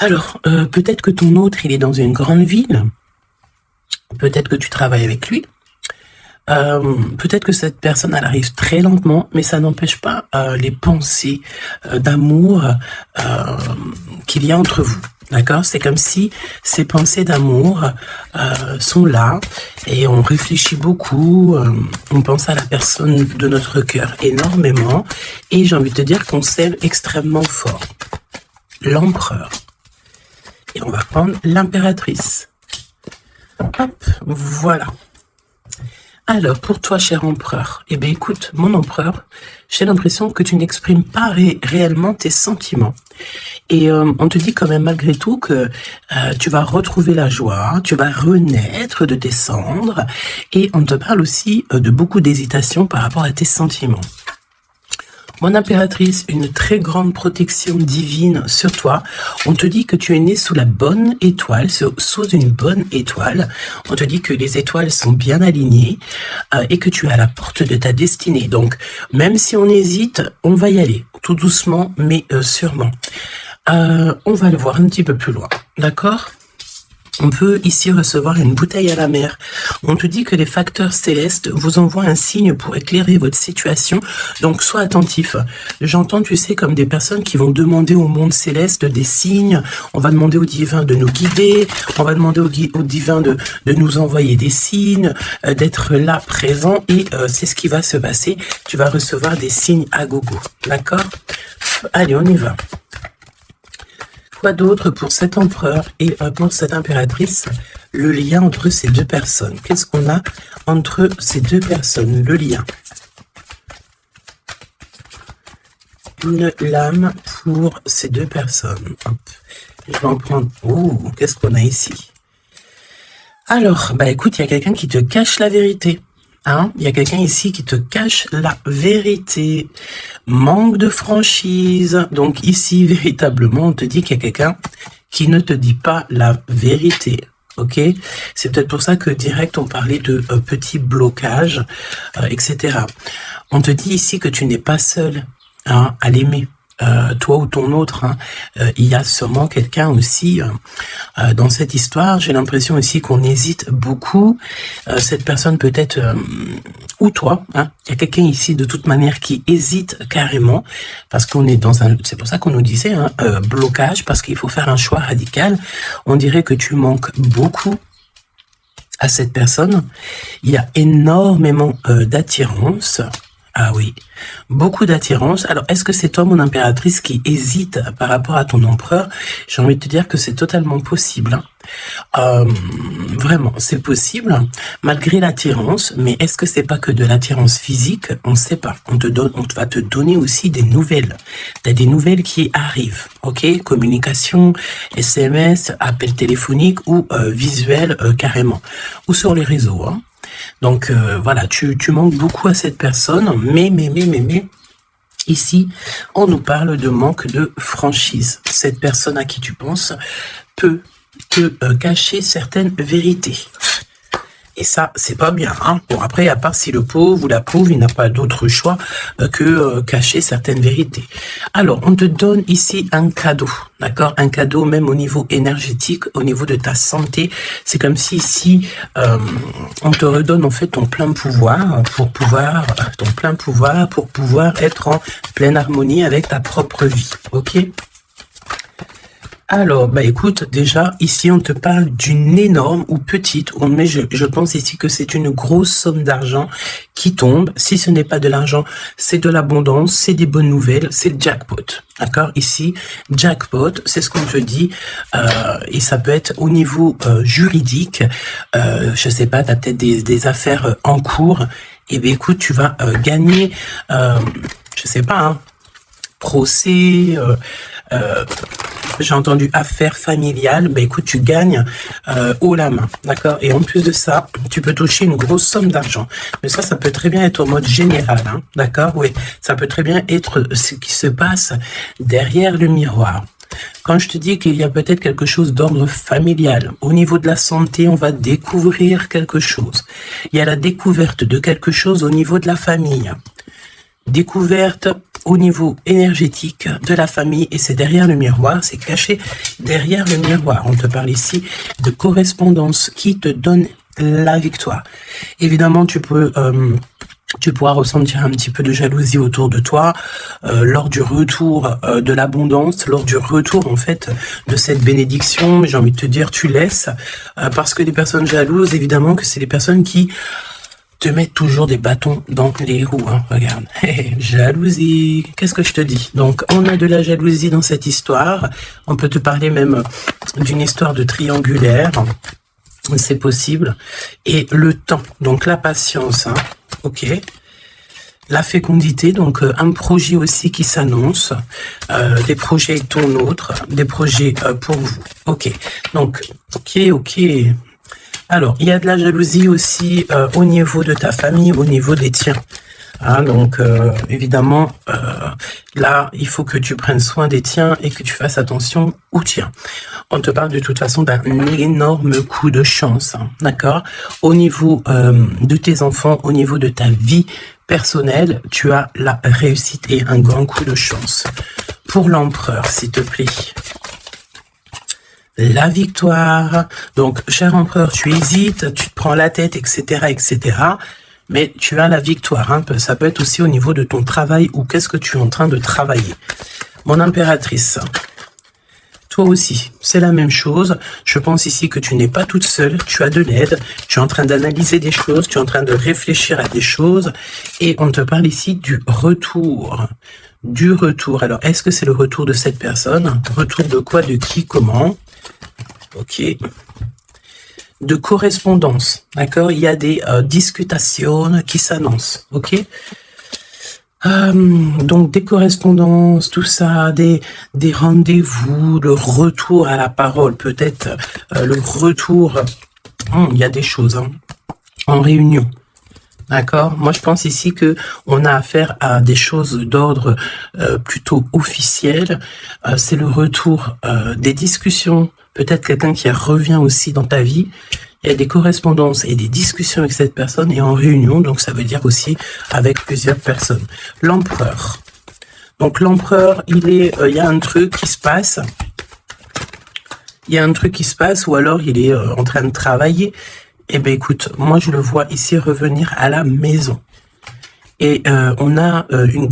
Alors, peut-être que ton autre, il est dans une grande ville. Peut-être que tu travailles avec lui. Peut-être que cette personne, elle arrive très lentement, mais ça n'empêche pas les pensées d'amour qu'il y a entre vous. D'accord? C'est comme si ces pensées d'amour sont là et on réfléchit beaucoup, on pense à la personne de notre cœur énormément et j'ai envie de te dire qu'on s'aime extrêmement fort. L'empereur. Et on va prendre l'impératrice. Hop, voilà. Alors, pour toi, cher empereur, eh bien, écoute, mon empereur, j'ai l'impression que tu n'exprimes pas réellement tes sentiments. Et on te dit quand même malgré tout que tu vas retrouver la joie, tu vas renaître de tes cendres, et on te parle aussi de beaucoup d'hésitation par rapport à tes sentiments. Mon impératrice, une très grande protection divine sur toi. On te dit que tu es né sous la bonne étoile, sous une bonne étoile. On te dit que les étoiles sont bien alignées et que tu es à la porte de ta destinée. Donc, même si on hésite, on va y aller, tout doucement, mais sûrement. On va le voir un petit peu plus loin, d'accord ? On peut ici recevoir une bouteille à la mer. On te dit que les facteurs célestes vous envoient un signe pour éclairer votre situation. Donc, sois attentif. J'entends, tu sais, comme des personnes qui vont demander au monde céleste des signes. On va demander au divin de nous guider. On va demander au divin de nous envoyer des signes, d'être là, présent. Et c'est ce qui va se passer. Tu vas recevoir des signes à gogo. D'accord ? Allez, on y va. Quoi d'autre pour cet empereur et pour cette impératrice, le lien entre ces deux personnes? Qu'est-ce qu'on a entre ces deux personnes? Le lien. Une lame pour ces deux personnes. Hop. Je vais en prendre... Oh, qu'est-ce qu'on a ici? Alors, bah écoute, il y a quelqu'un qui te cache la vérité. Hein, il y a quelqu'un ici qui te cache la vérité. Manque de franchise. Donc ici, véritablement, on te dit qu'il y a quelqu'un qui ne te dit pas la vérité. Ok? C'est peut-être pour ça que direct, on parlait de petits blocages, etc. On te dit ici que tu n'es pas seul hein, à l'aimer. Toi ou ton autre, hein, il y a sûrement quelqu'un aussi dans cette histoire. J'ai l'impression aussi qu'on hésite beaucoup. Cette personne peut-être, ou toi, hein, il y a quelqu'un ici de toute manière qui hésite carrément parce qu'on est dans un... C'est pour ça qu'on nous disait hein, blocage parce qu'il faut faire un choix radical. On dirait que tu manques beaucoup à cette personne. Il y a énormément d'attirance. Ah oui, beaucoup d'attirance. Alors, est-ce que c'est toi, mon impératrice, qui hésite par rapport à ton empereur? J'ai envie de te dire que c'est totalement possible. Hein. Vraiment, c'est possible, malgré l'attirance. Mais est-ce que c'est pas que de l'attirance physique? On ne sait pas. On va te donner aussi des nouvelles. T'as des nouvelles qui arrivent, ok? Communication, SMS, appel téléphonique ou visuel carrément. Ou sur les réseaux, hein. Donc voilà, tu manques beaucoup à cette personne, mais, ici, on nous parle de manque de franchise. Cette personne à qui tu penses peut te cacher certaines vérités. Et ça, c'est pas bien. Hein. Bon, après, à part si le pauvre ou la pauvre, il n'a pas d'autre choix que cacher certaines vérités. Alors, on te donne ici un cadeau, d'accord? Un cadeau même au niveau énergétique, au niveau de ta santé. C'est comme si ici, on te redonne en fait ton plein pouvoir pour pouvoir être en pleine harmonie avec ta propre vie, ok? Alors, bah écoute, déjà, ici, on te parle d'une énorme ou petite, mais je pense ici que c'est une grosse somme d'argent qui tombe. Si ce n'est pas de l'argent, c'est de l'abondance, c'est des bonnes nouvelles, c'est le jackpot. D'accord? Ici, jackpot, c'est ce qu'on te dit, et ça peut être au niveau juridique, je sais pas, t'as peut-être des affaires en cours, et bien écoute, tu vas gagner, je sais pas, hein, procès, j'ai entendu affaires familiales, ben écoute, tu gagnes haut la main, d'accord? Et en plus de ça, tu peux toucher une grosse somme d'argent. Mais ça peut très bien être au mode général, hein, d'accord? Oui, ça peut très bien être ce qui se passe derrière le miroir. Quand je te dis qu'il y a peut-être quelque chose d'ordre familial, au niveau de la santé, on va découvrir quelque chose. Il y a la découverte de quelque chose au niveau de la famille. découverte au niveau énergétique de la famille, et c'est derrière le miroir, c'est caché derrière le miroir. On te parle ici de correspondance qui te donne la victoire. Évidemment, tu pourras ressentir un petit peu de jalousie autour de toi lors du retour de l'abondance, lors du retour en fait de cette bénédiction. Mais j'ai envie de te dire, tu laisses parce que les personnes jalouses, évidemment que c'est les personnes qui te mettent toujours des bâtons dans les roues. Hein. Regarde, jalousie, qu'est-ce que je te dis? Donc on a de la jalousie dans cette histoire. On peut te parler même d'une histoire de triangulaire. C'est possible. Et le temps, donc la patience, hein. Ok. La fécondité, donc un projet aussi qui s'annonce, des projets ton autre, des projets pour vous. Ok. Donc, ok. Alors, il y a de la jalousie aussi au niveau de ta famille, au niveau des tiens. Hein, donc, évidemment, là, il faut que tu prennes soin des tiens et que tu fasses attention aux tiens. On te parle de toute façon d'un énorme coup de chance, hein, d'accord? Au niveau de tes enfants, au niveau de ta vie personnelle, tu as la réussite et un grand coup de chance. Pour l'empereur, s'il te plaît. La victoire. Donc, cher empereur, tu hésites, tu te prends la tête, etc., etc., mais tu as la victoire. Hein. Ça peut être aussi au niveau de ton travail ou qu'est-ce que tu es en train de travailler. Mon impératrice, toi aussi, c'est la même chose. Je pense ici que tu n'es pas toute seule, tu as de l'aide, tu es en train d'analyser des choses, tu es en train de réfléchir à des choses et on te parle ici du retour. Du retour. Alors, est-ce que c'est le retour de cette personne? Retour de quoi? De qui? Comment? Ok. De correspondance, d'accord? Il y a des discutations qui s'annoncent, ok? Donc des correspondances, tout ça, des rendez-vous, le retour à la parole, peut-être le retour, il y a des choses, hein, en réunion. D'accord? Moi, je pense ici que on a affaire à des choses d'ordre plutôt officiel. C'est le retour des discussions. Peut-être quelqu'un qui revient aussi dans ta vie. Il y a des correspondances et des discussions avec cette personne et en réunion. Donc, ça veut dire aussi avec plusieurs personnes. L'empereur. Donc, l'empereur, il y a un truc qui se passe. Il y a un truc qui se passe ou alors il est en train de travailler. Eh bien, écoute, moi, je le vois ici revenir à la maison. Et on a une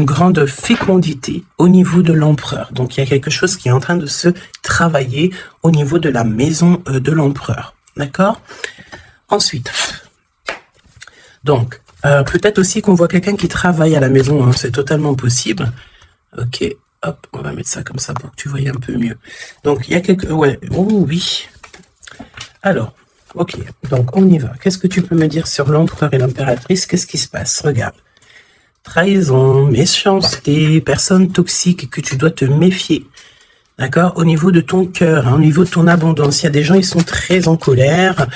grande fécondité au niveau de l'empereur. Donc, il y a quelque chose qui est en train de se travailler au niveau de la maison de l'empereur. D'accord? Ensuite, donc, peut-être aussi qu'on voit quelqu'un qui travaille à la maison. Hein, c'est totalement possible. Ok, hop, on va mettre ça comme ça pour que tu voyes un peu mieux. Donc, il y a quelque... Ouais, oh oui. Alors, ok, donc on y va. Qu'est-ce que tu peux me dire sur l'empereur et l'impératrice? Qu'est-ce qui se passe? Regarde. Trahison, méchanceté, personne toxique que tu dois te méfier. D'accord? Au niveau de ton cœur, hein, au niveau de ton abondance, il y a des gens, ils sont très en colère.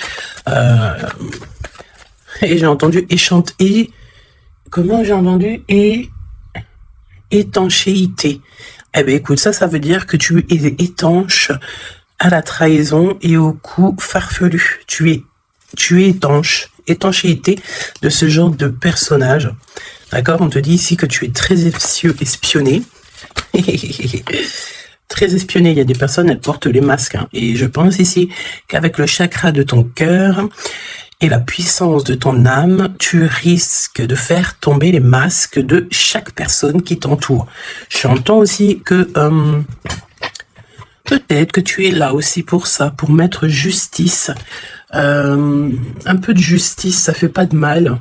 Et j'ai entendu échanter. Comment j'ai entendu? Étanchéité. Eh bien, écoute, ça veut dire que tu es étanche à la trahison et au coup farfelu. Tu es étanche. Étanchéité de ce genre de personnage. D'accord? On te dit ici que tu es très espionné. Très espionné. Il y a des personnes, elles portent les masques. Hein. Et je pense ici qu'avec le chakra de ton cœur et la puissance de ton âme, tu risques de faire tomber les masques de chaque personne qui t'entoure. J'entends aussi que... peut-être que tu es là aussi pour ça, pour mettre justice. Un peu de justice, ça fait pas de mal.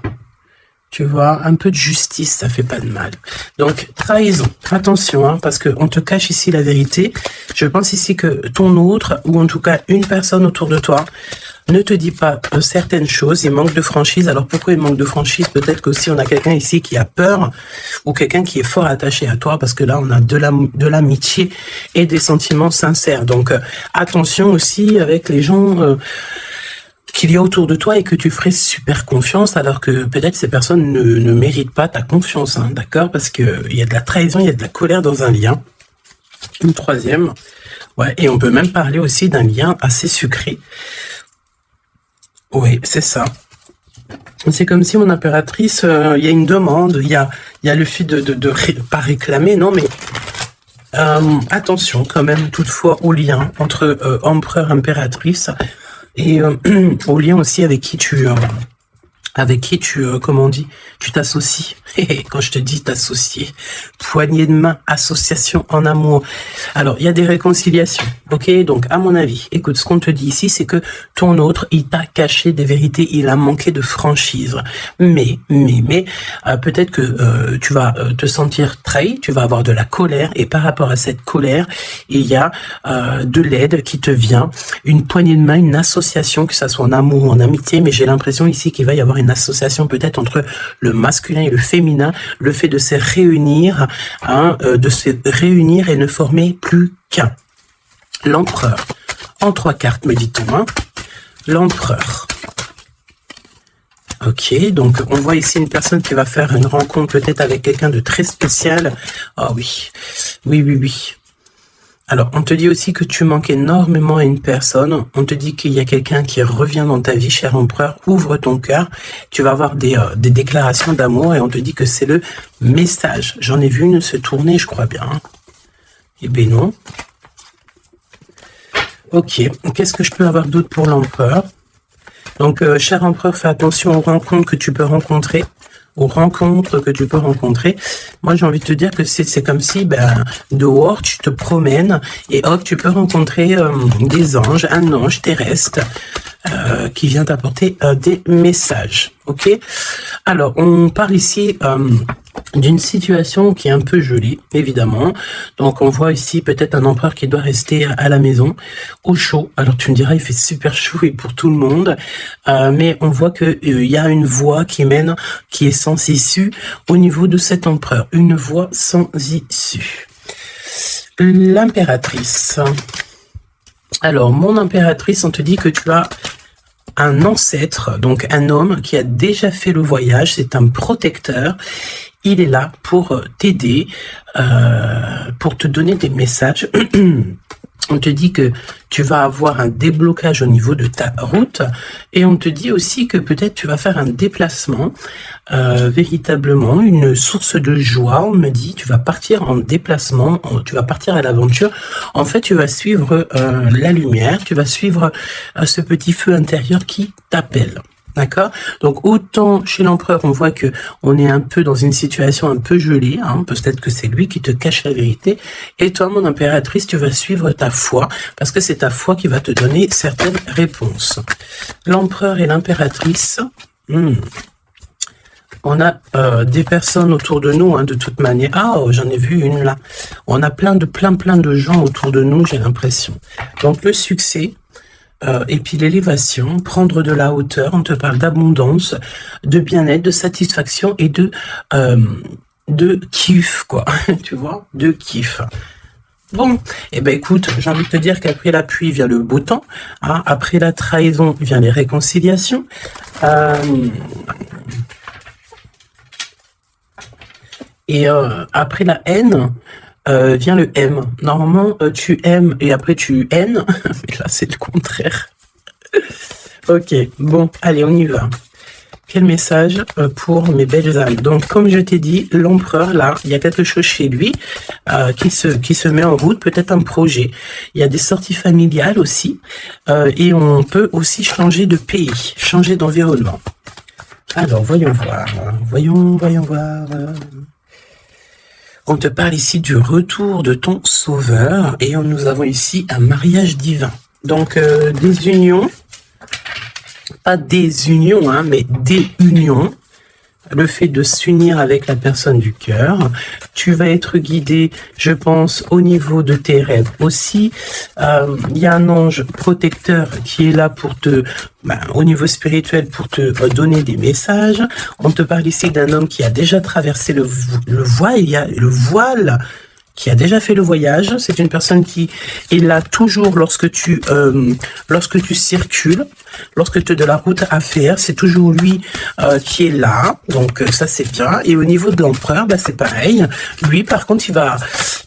Tu vois, un peu de justice, ça fait pas de mal. Donc, trahison. Attention, hein, parce qu'on te cache ici la vérité. Je pense ici que ton autre, ou en tout cas une personne autour de toi, ne te dit pas certaines choses. Il manque de franchise. Alors, pourquoi il manque de franchise? Peut-être qu'aussi on a quelqu'un ici qui a peur, ou quelqu'un qui est fort attaché à toi, parce que là, on a de l'amitié et des sentiments sincères. Donc, attention aussi avec les gens... qu'il y a autour de toi et que tu ferais super confiance alors que peut-être ces personnes ne méritent pas ta confiance, hein, d'accord? Parce que il y a de la trahison, il y a de la colère dans un lien. Une troisième, ouais, et on peut même parler aussi d'un lien assez sucré. Oui, c'est ça. C'est comme si mon impératrice, il y a une demande, il y a le fait pas réclamer, non, mais attention quand même toutefois au lien entre empereur, impératrice et au lien aussi avec qui tu comment on dit, tu t'associes. Quand je te dis t'associer, poignée de main, association en amour. Alors, il y a des réconciliations, ok? Donc, à mon avis, écoute, ce qu'on te dit ici, c'est que ton autre, il t'a caché des vérités, il a manqué de franchise. Mais, peut-être que tu vas te sentir trahi, tu vas avoir de la colère, et par rapport à cette colère, il y a de l'aide qui te vient, une poignée de main, une association, que ça soit en amour ou en amitié, mais j'ai l'impression ici qu'il va y avoir une association peut-être entre le masculin et le féminin, le fait de se réunir, et ne former plus qu'un. L'empereur, en 3 cartes, me dit-on, hein. L'empereur. Ok, donc on voit ici une personne qui va faire une rencontre peut-être avec quelqu'un de très spécial. Ah oui, oui. Alors, on te dit aussi que tu manques énormément à une personne. On te dit qu'il y a quelqu'un qui revient dans ta vie, cher empereur. Ouvre ton cœur. Tu vas avoir des déclarations d'amour et on te dit que c'est le message. J'en ai vu une se tourner, je crois bien. Eh ben non. Ok, qu'est-ce que je peux avoir d'autre pour l'empereur? Donc, cher empereur, fais attention aux rencontres que tu peux rencontrer. Moi, j'ai envie de te dire que c'est comme si, dehors, tu te promènes et hop, tu peux rencontrer des anges, un ange terrestre qui vient t'apporter des messages. Ok? Alors, on parle ici d'une situation qui est un peu jolie, évidemment. Donc, on voit ici peut-être un empereur qui doit rester à la maison, au chaud. Alors, tu me diras, il fait super chaud et pour tout le monde. Mais on voit que il y a une voie qui mène, qui est sans issue au niveau de cet empereur. Une voie sans issue. L'impératrice. Alors, mon impératrice, on te dit que tu as un ancêtre, donc un homme qui a déjà fait le voyage, c'est un protecteur. Il est là pour t'aider, pour te donner des messages. On te dit que tu vas avoir un déblocage au niveau de ta route et on te dit aussi que peut-être tu vas faire un déplacement, véritablement une source de joie. On me dit tu vas partir en déplacement, tu vas partir à l'aventure. En fait, tu vas suivre la lumière, tu vas suivre ce petit feu intérieur qui t'appelle. D'accord? Donc, autant chez l'empereur, on voit que on est un peu dans une situation un peu gelée, hein, peut-être que c'est lui qui te cache la vérité. Et toi, mon impératrice, tu vas suivre ta foi, parce que c'est ta foi qui va te donner certaines réponses. L'empereur et l'impératrice, on a des personnes autour de nous, hein, de toute manière. Ah, oh, j'en ai vu une là. On a plein de gens autour de nous, j'ai l'impression. Donc, le succès. Et puis l'élévation, prendre de la hauteur, on te parle d'abondance, de bien-être, de satisfaction et de kiff, quoi, tu vois, de kiff. Bon, eh ben écoute, j'ai envie de te dire qu'après la pluie vient le beau temps, hein, après la trahison vient les réconciliations, et après la haine, vient le M. Normalement, tu aimes et après tu haines. Mais là, c'est le contraire. Ok, bon, allez, on y va. Quel message pour mes belles âmes. Donc, comme je t'ai dit, l'empereur, là, il y a quelque chose chez lui qui se met en route, peut-être un projet. Il y a des sorties familiales aussi. Et on peut aussi changer de pays, changer d'environnement. Alors, voyons voir. Voyons voir. On te parle ici du retour de ton sauveur et nous avons ici un mariage divin. Donc des unions, pas des unions, hein, mais des unions. Le fait de s'unir avec la personne du cœur. Tu vas être guidé, je pense, au niveau de tes rêves aussi. Il y a un ange protecteur qui est là pour te, au niveau spirituel, pour te donner des messages. On te parle ici d'un homme qui a déjà traversé le voile. Il y a le voile qui a déjà fait le voyage. C'est une personne qui est là toujours lorsque tu circules, lorsque tu as de la route à faire. C'est toujours lui qui est là. Donc ça c'est bien. Et au niveau de l'empereur, c'est pareil. Lui par contre, il va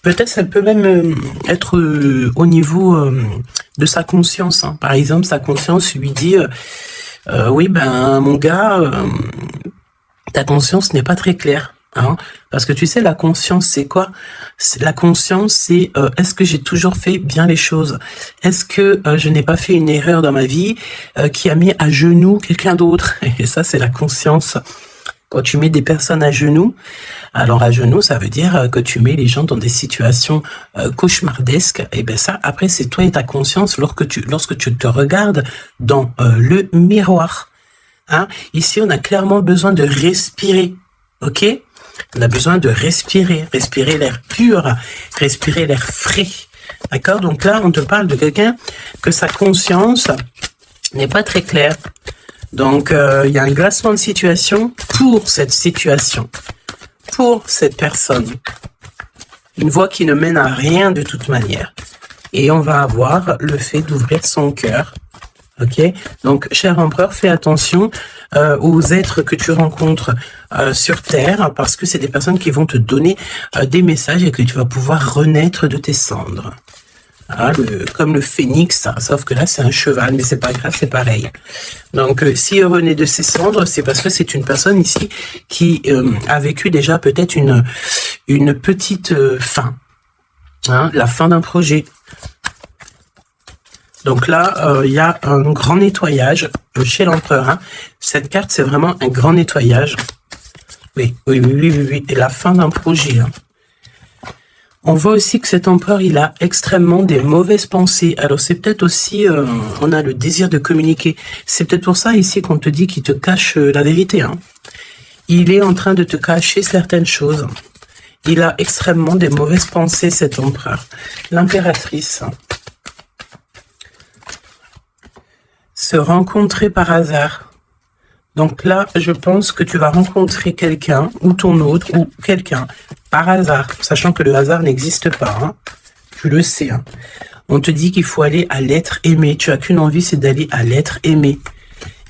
peut-être ça peut même être au niveau de sa conscience. Hein. Par exemple, sa conscience lui dit Oui, ben, mon gars, ta conscience n'est pas très claire. Hein, parce que tu sais, la conscience, c'est quoi? La conscience, c'est est-ce que j'ai toujours fait bien les choses? Est-ce que je n'ai pas fait une erreur dans ma vie qui a mis à genoux quelqu'un d'autre? Et ça, c'est la conscience. Quand tu mets des personnes à genoux, alors à genoux, ça veut dire que tu mets les gens dans des situations cauchemardesques. Et ben ça, après, c'est toi et ta conscience lorsque tu te regardes dans le miroir. Hein? Ici, on a clairement besoin de respirer. Ok? On a besoin de respirer l'air pur, respirer l'air frais. D'accord? Donc là, on te parle de quelqu'un que sa conscience n'est pas très claire. Donc, il y a un glacement de situation pour cette situation, pour cette personne. Une voie qui ne mène à rien de toute manière. Et on va avoir le fait d'ouvrir son cœur. Ok, donc cher empereur, fais attention aux êtres que tu rencontres sur Terre, parce que c'est des personnes qui vont te donner des messages et que tu vas pouvoir renaître de tes cendres. Ah, comme le phénix, sauf que là c'est un cheval, mais c'est pas grave, c'est pareil. Donc si renaît de ses cendres, c'est parce que c'est une personne ici qui a vécu déjà peut-être une petite fin, hein, la fin d'un projet. Donc là, il y a un grand nettoyage chez l'empereur. Hein. Cette carte, c'est vraiment un grand nettoyage. Oui. Et la fin d'un projet. Hein. On voit aussi que cet empereur, il a extrêmement des mauvaises pensées. Alors c'est peut-être aussi, on a le désir de communiquer. C'est peut-être pour ça ici qu'on te dit qu'il te cache la vérité. Hein. Il est en train de te cacher certaines choses. Il a extrêmement des mauvaises pensées, cet empereur. L'impératrice. Se rencontrer par hasard. Donc là, je pense que tu vas rencontrer quelqu'un, ou ton autre, ou quelqu'un, par hasard, sachant que le hasard n'existe pas. Hein. Tu le sais. Hein. On te dit qu'il faut aller à l'être aimé. Tu as qu'une envie, c'est d'aller à l'être aimé.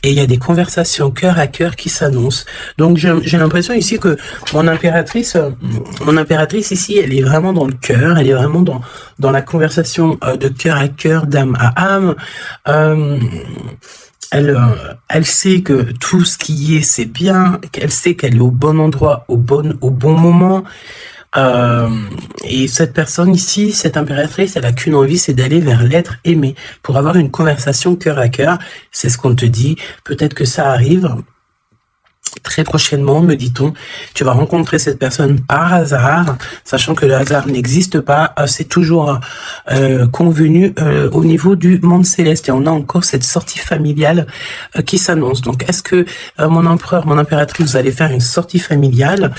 Et il y a des conversations cœur à cœur qui s'annoncent. Donc j'ai l'impression ici que mon impératrice ici, elle est vraiment dans le cœur, elle est vraiment dans la conversation de cœur à cœur, d'âme à âme. Elle sait que tout ce qui est, c'est bien, qu'elle sait qu'elle est au bon endroit, au bon moment. Et cette personne ici, cette impératrice, elle a qu'une envie, c'est d'aller vers l'être aimé pour avoir une conversation cœur à cœur. C'est ce qu'on te dit. Peut-être que ça arrive très prochainement, me dit-on. Tu vas rencontrer cette personne par hasard, sachant que le hasard n'existe pas. C'est toujours convenu au niveau du monde céleste. Et on a encore cette sortie familiale qui s'annonce. Donc, est-ce que mon empereur, mon impératrice, vous allez faire une sortie familiale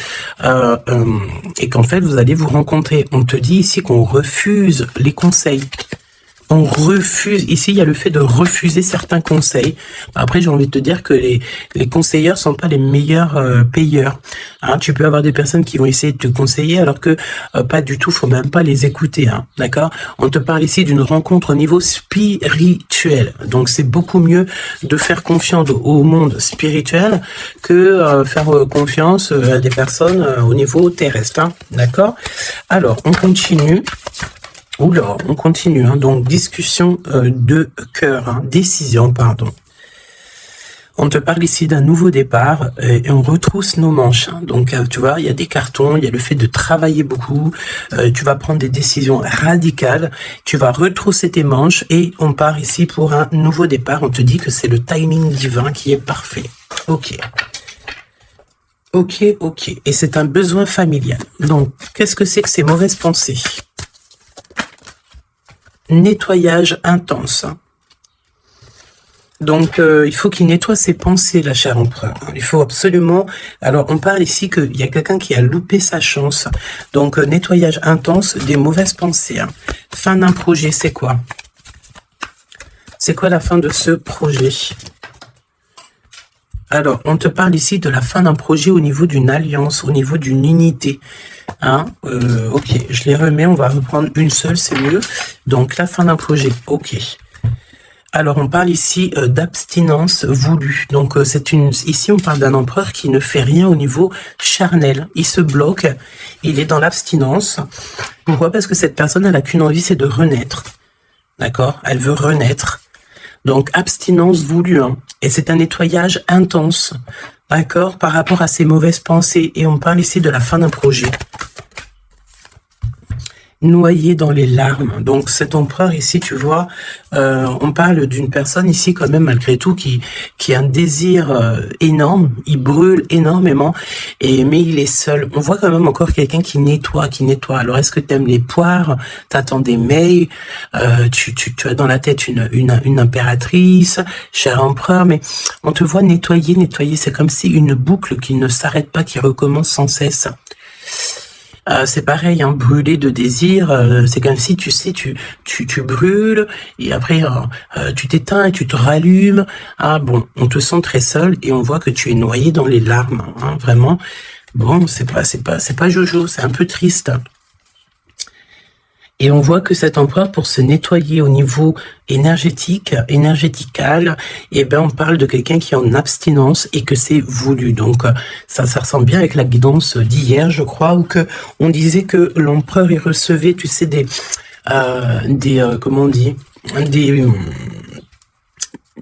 et qu'en fait, vous allez vous rencontrer? On te dit ici qu'on refuse les conseils. On refuse. Ici, il y a le fait de refuser certains conseils. Après, j'ai envie de te dire que les conseilleurs sont pas les meilleurs payeurs. Hein, tu peux avoir des personnes qui vont essayer de te conseiller alors que pas du tout. Faut même pas les écouter. Hein, d'accord? On te parle ici d'une rencontre au niveau spirituel. Donc, c'est beaucoup mieux de faire confiance au monde spirituel que faire confiance à des personnes au niveau terrestre. Hein, d'accord? Alors, on continue. Oula, on continue. Hein. Donc, discussion de cœur, hein. Décision, pardon. On te parle ici d'un nouveau départ et on retrousse nos manches. Hein. Donc, tu vois, il y a des cartons, il y a le fait de travailler beaucoup. Tu vas prendre des décisions radicales. Tu vas retrousser tes manches et on part ici pour un nouveau départ. On te dit que c'est le timing divin qui est parfait. Ok. Et c'est un besoin familial. Donc, qu'est-ce que c'est que ces mauvaises pensées ? Nettoyage intense. Donc, il faut qu'il nettoie ses pensées, la chère empereur. Il faut absolument... Alors, on parle ici qu'il y a quelqu'un qui a loupé sa chance. Donc, nettoyage intense des mauvaises pensées. Hein. Fin d'un projet, c'est quoi? C'est quoi la fin de ce projet? Alors, on te parle ici de la fin d'un projet au niveau d'une alliance, au niveau d'une unité. Hein, ok, je les remets, on va reprendre une seule, c'est mieux. Donc, la fin d'un projet, ok. Alors, on parle ici d'abstinence voulue. Donc, ici, on parle d'un empereur qui ne fait rien au niveau charnel. Il se bloque, il est dans l'abstinence. Pourquoi? Parce que cette personne, elle n'a qu'une envie, c'est de renaître. D'accord? Elle veut renaître. Donc, abstinence voulue, hein. Et c'est un nettoyage intense, d'accord, par rapport à ces mauvaises pensées. Et on parle ici de la fin d'un projet. Noyé dans les larmes. Donc cet empereur ici, tu vois, on parle d'une personne ici quand même malgré tout qui a un désir énorme, il brûle énormément, mais il est seul. On voit quand même encore quelqu'un qui nettoie. Alors est-ce que tu aimes les poires, t'attends des mails, tu as dans la tête une impératrice, cher empereur, mais on te voit nettoyer, c'est comme si une boucle qui ne s'arrête pas, qui recommence sans cesse. C'est pareil, hein, brûler de désir, c'est comme si, tu sais, tu brûles, et après, tu t'éteins et tu te rallumes. Ah bon, on te sent très seul, et on voit que tu es noyé dans les larmes, hein, vraiment. Bon, c'est pas Jojo, c'est un peu triste. Et on voit que cet empereur, pour se nettoyer au niveau énergétical, eh ben, on parle de quelqu'un qui est en abstinence et que c'est voulu. Donc, ça ressemble bien avec la guidance d'hier, je crois, où que on disait que l'empereur, il recevait, tu sais, comment on dit,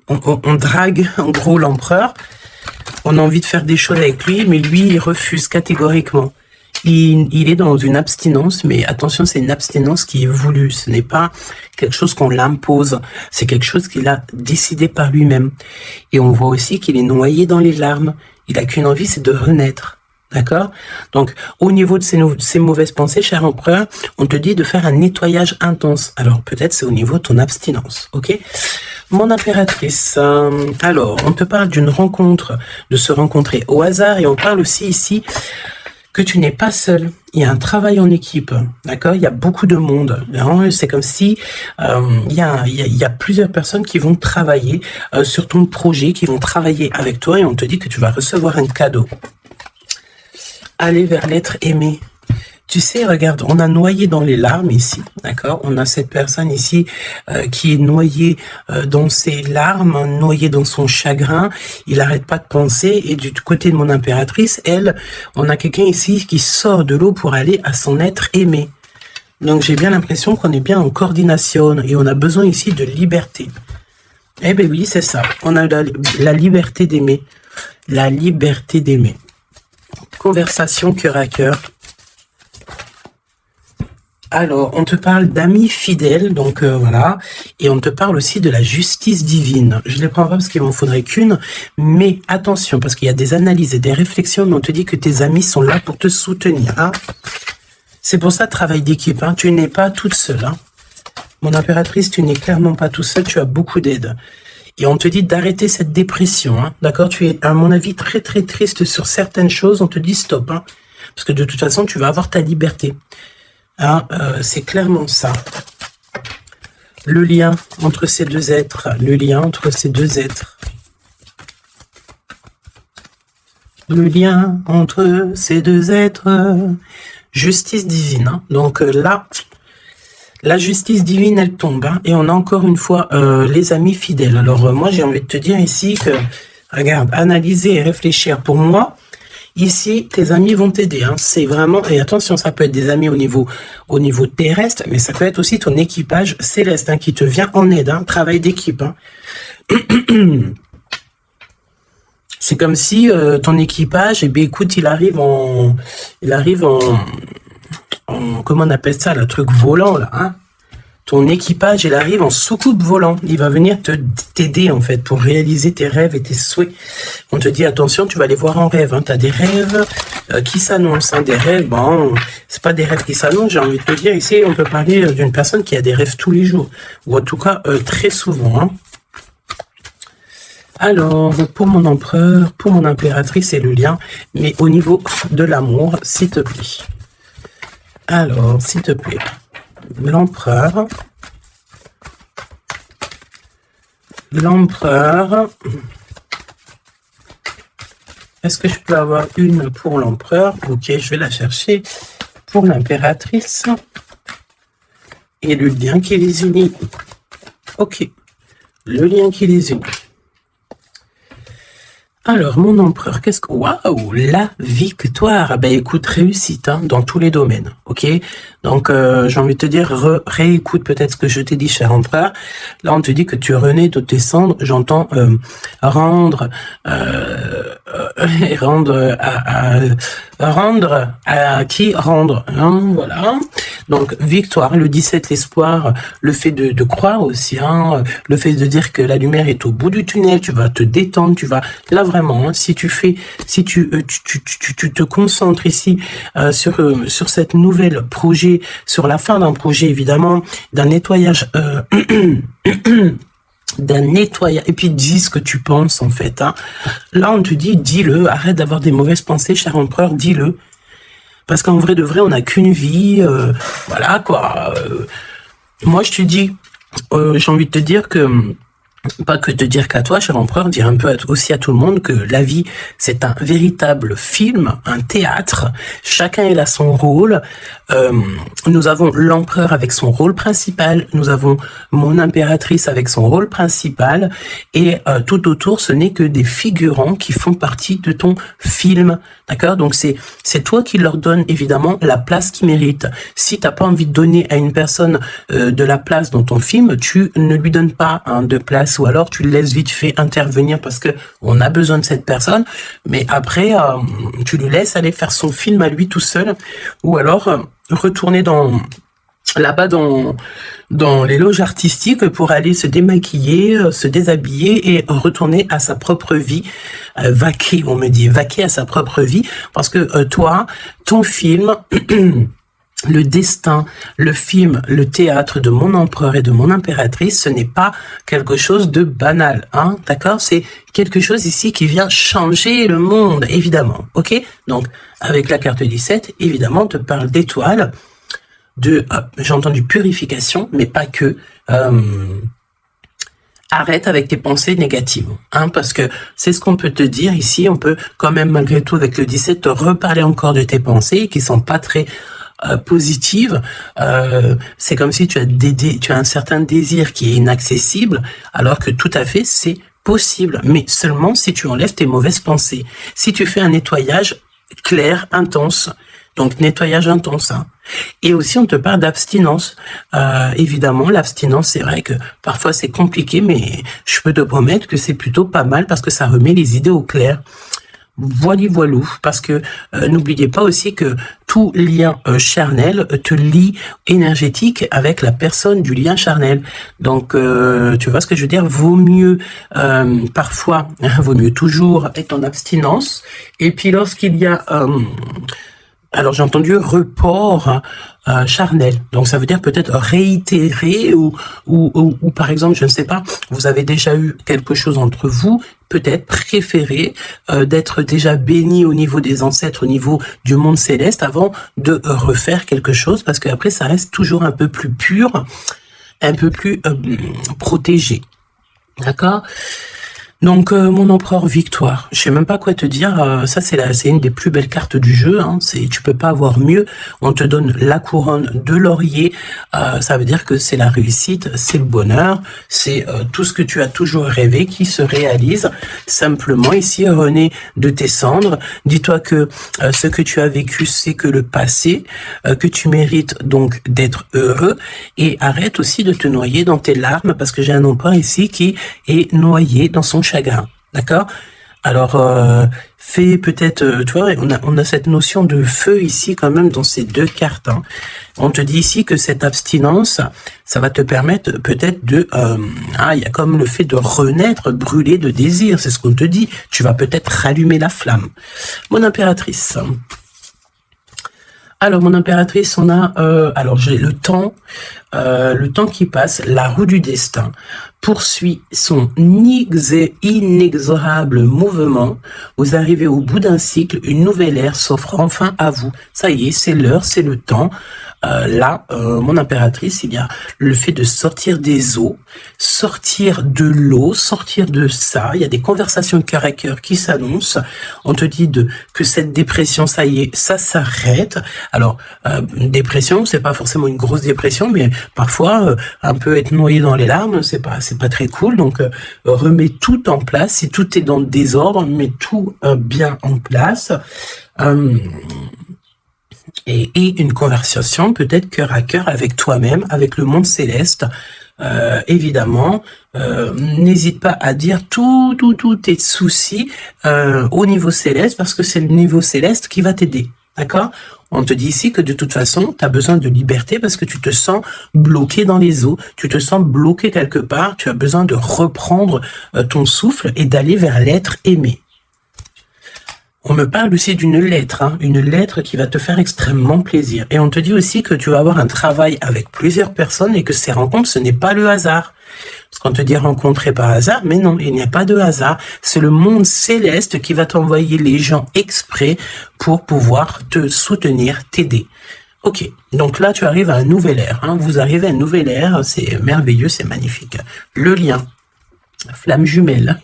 on drague, en gros, l'empereur. On a envie de faire des choses avec lui, mais lui, il refuse catégoriquement. Il est dans une abstinence, mais attention, c'est une abstinence qui est voulue. Ce n'est pas quelque chose qu'on l'impose. C'est quelque chose qu'il a décidé par lui-même. Et on voit aussi qu'il est noyé dans les larmes. Il a qu'une envie, c'est de renaître. D'accord? Donc, au niveau de ces mauvaises pensées, cher empereur, on te dit de faire un nettoyage intense. Alors, peut-être c'est au niveau de ton abstinence. Ok? Mon impératrice, alors, on te parle d'une rencontre, de se rencontrer au hasard, et on parle aussi ici que tu n'es pas seul. Il y a un travail en équipe, d'accord? Il y a beaucoup de monde. C'est comme si il y a plusieurs personnes qui vont travailler sur ton projet, qui vont travailler avec toi, et on te dit que tu vas recevoir un cadeau. Aller vers l'être aimé. Tu sais, regarde, on a noyé dans les larmes ici, d'accord? On a cette personne ici qui est noyée dans ses larmes, noyée dans son chagrin. Il n'arrête pas de penser. Et du côté de mon impératrice, elle, on a quelqu'un ici qui sort de l'eau pour aller à son être aimé. Donc j'ai bien l'impression qu'on est bien en coordination et on a besoin ici de liberté. Eh ben oui, c'est ça. On a la liberté d'aimer. La liberté d'aimer. Conversation cœur à cœur. Alors, on te parle d'amis fidèles, donc voilà, et on te parle aussi de la justice divine. Je ne les prends pas parce qu'il m'en faudrait qu'une, mais attention, parce qu'il y a des analyses et des réflexions, mais on te dit que tes amis sont là pour te soutenir. Hein. C'est pour ça, travail d'équipe, hein. Tu n'es pas toute seule. Hein. Mon impératrice, tu n'es clairement pas toute seule, tu as beaucoup d'aide. Et on te dit d'arrêter cette dépression, hein. D'accord? Tu es, à mon avis, très très triste sur certaines choses, on te dit stop, hein. Parce que de toute façon, tu vas avoir ta liberté. Hein, c'est clairement ça. Le lien entre ces deux êtres. Le lien entre ces deux êtres. Le lien entre ces deux êtres. Justice divine. Hein. Donc là, la justice divine, elle tombe. Hein, et on a encore une fois les amis fidèles. Alors moi, j'ai envie de te dire ici que, regarde, analyser et réfléchir pour moi. Ici, tes amis vont t'aider. Hein. C'est vraiment, et attention, ça peut être des amis au niveau terrestre, mais ça peut être aussi ton équipage céleste hein, qui te vient en aide. Hein. Travail d'équipe. Hein. C'est comme si ton équipage, eh bien, écoute, il arrive en, comment on appelle ça, le truc volant là. Hein. Ton équipage, il arrive en soucoupe volant. Il va venir t'aider, en fait, pour réaliser tes rêves et tes souhaits. On te dit, attention, tu vas les voir en rêve. Hein. Tu as des rêves qui s'annoncent. Hein. Des rêves, bon, c'est pas des rêves qui s'annoncent, j'ai envie de te dire. Ici, on peut parler d'une personne qui a des rêves tous les jours. Ou en tout cas, très souvent. Hein. Alors, pour mon empereur, pour mon impératrice, c'est le lien. Mais au niveau de l'amour, s'il te plaît. Alors, s'il te plaît. L'empereur. Est-ce que je peux avoir une pour l'empereur? Ok, je vais la chercher. Pour l'impératrice. Et le lien qui les unit. Ok. Le lien qui les unit. Alors, mon empereur, qu'est-ce que... Waouh, la victoire. Ben écoute, réussite hein, dans tous les domaines, ok. Donc, j'ai envie de te dire, réécoute peut-être ce que je t'ai dit, cher empereur. Là, on te dit que tu renais de tes cendres. J'entends rendre, rendre à qui rendre. Hein, voilà. Donc, victoire, le 17, l'espoir, le fait de croire aussi, hein, le fait de dire que la lumière est au bout du tunnel, tu vas te détendre, tu vas... Là, vraiment, hein, si tu te concentres ici sur cette nouvelle projet, sur la fin d'un projet, évidemment, d'un nettoyage... d'un nettoyage, et puis dis ce que tu penses, en fait. Hein. Là, on te dit, dis-le, arrête d'avoir des mauvaises pensées, cher empereur, dis-le. Parce qu'en vrai de vrai, on n'a qu'une vie, voilà quoi. Moi, je te dis, j'ai envie de te dire que, pas que te dire qu'à toi, cher empereur, dire un peu aussi à tout le monde que la vie, c'est un véritable film, un théâtre. Chacun est là son rôle. Nous avons l'empereur avec son rôle principal. Nous avons mon impératrice avec son rôle principal. Et tout autour, ce n'est que des figurants qui font partie de ton film. D'accord? Donc c'est toi qui leur donne évidemment la place qu'ils méritent. Si t'as pas envie de donner à une personne de la place dans ton film, tu ne lui donnes pas hein, de place, ou alors tu le laisses vite fait intervenir parce que on a besoin de cette personne, mais après tu lui laisses aller faire son film à lui tout seul, ou alors retourner là-bas dans les loges artistiques pour aller se démaquiller, se déshabiller et retourner à sa propre vie, vaquer, on me dit, vaquer à sa propre vie, parce que toi, ton film, le destin, le film, le théâtre de mon empereur et de mon impératrice, ce n'est pas quelque chose de banal, hein, d'accord? C'est quelque chose ici qui vient changer le monde, évidemment, ok? Donc, avec la carte 17, évidemment, on te parle d'étoiles, j'ai entendu purification, mais pas que. Arrête avec tes pensées négatives, hein, parce que c'est ce qu'on peut te dire ici. On peut quand même, malgré tout, avec le 17, te reparler encore de tes pensées qui sont pas très positives. C'est comme si tu as un certain désir qui est inaccessible, alors que tout à fait, c'est possible, mais seulement si tu enlèves tes mauvaises pensées. Si tu fais un nettoyage clair, intense, donc nettoyage intense, hein. Et aussi on te parle d'abstinence. Évidemment, l'abstinence, c'est vrai que parfois c'est compliqué, mais je peux te promettre que c'est plutôt pas mal parce que ça remet les idées au clair. Voilou, parce que n'oubliez pas aussi que tout lien charnel te lie énergétique avec la personne du lien charnel. Donc, tu vois ce que je veux dire, vaut mieux parfois, vaut mieux toujours être en abstinence. Et puis lorsqu'il y a alors j'ai entendu report charnel, donc ça veut dire peut-être réitérer ou par exemple, je ne sais pas, vous avez déjà eu quelque chose entre vous, peut-être préféré d'être déjà béni au niveau des ancêtres, au niveau du monde céleste avant de refaire quelque chose, parce qu'après ça reste toujours un peu plus pur, un peu plus protégé, d'accord? Donc mon empereur victoire, je sais même pas quoi te dire, ça c'est une des plus belles cartes du jeu, hein. Tu peux pas avoir mieux. On te donne la couronne de laurier, ça veut dire que c'est la réussite, c'est le bonheur, c'est tout ce que tu as toujours rêvé qui se réalise. Simplement ici, René, de tes cendres, dis-toi que ce que tu as vécu c'est que le passé, que tu mérites donc d'être heureux, et arrête aussi de te noyer dans tes larmes, parce que j'ai un empereur ici qui est noyé dans son chagrin, d'accord? Alors, fais peut-être, tu vois, on a cette notion de feu ici quand même dans ces deux cartes, hein. On te dit ici que cette abstinence, ça va te permettre peut-être il y a comme le fait de renaître, brûler de désir, c'est ce qu'on te dit. Tu vas peut-être rallumer la flamme. Mon impératrice. Alors, mon impératrice, on a, alors j'ai le temps qui passe, la roue du destin poursuit son inexorable mouvement. Vous arrivez au bout d'un cycle, une nouvelle ère s'offre enfin à vous. Ça y est, c'est l'heure, c'est le temps. mon impératrice, il y a le fait de sortir des eaux, sortir de l'eau, sortir de ça. Il y a des conversations cœur à cœur qui s'annoncent. On te dit que cette dépression, ça y est, ça s'arrête. Alors, dépression, c'est pas forcément une grosse dépression, mais parfois, un peu être noyé dans les larmes, c'est pas très cool. Donc, remets tout en place. Si tout est dans le désordre, mets tout bien en place. Et une conversation peut-être cœur à cœur avec toi-même, avec le monde céleste. Évidemment, n'hésite pas à dire tous tes soucis au niveau céleste, parce que c'est le niveau céleste qui va t'aider. D'accord? On te dit ici que de toute façon, tu as besoin de liberté parce que tu te sens bloqué dans les eaux, tu te sens bloqué quelque part, tu as besoin de reprendre ton souffle et d'aller vers l'être aimé. On me parle aussi d'une lettre, une lettre qui va te faire extrêmement plaisir. Et on te dit aussi que tu vas avoir un travail avec plusieurs personnes et que ces rencontres, ce n'est pas le hasard. Parce qu'on te dit rencontrer par hasard, mais non, il n'y a pas de hasard. C'est le monde céleste qui va t'envoyer les gens exprès pour pouvoir te soutenir, t'aider. Ok, donc là tu arrives à un nouvel ère. Vous arrivez à un nouvel ère, c'est merveilleux, c'est magnifique. Le lien, flamme jumelle.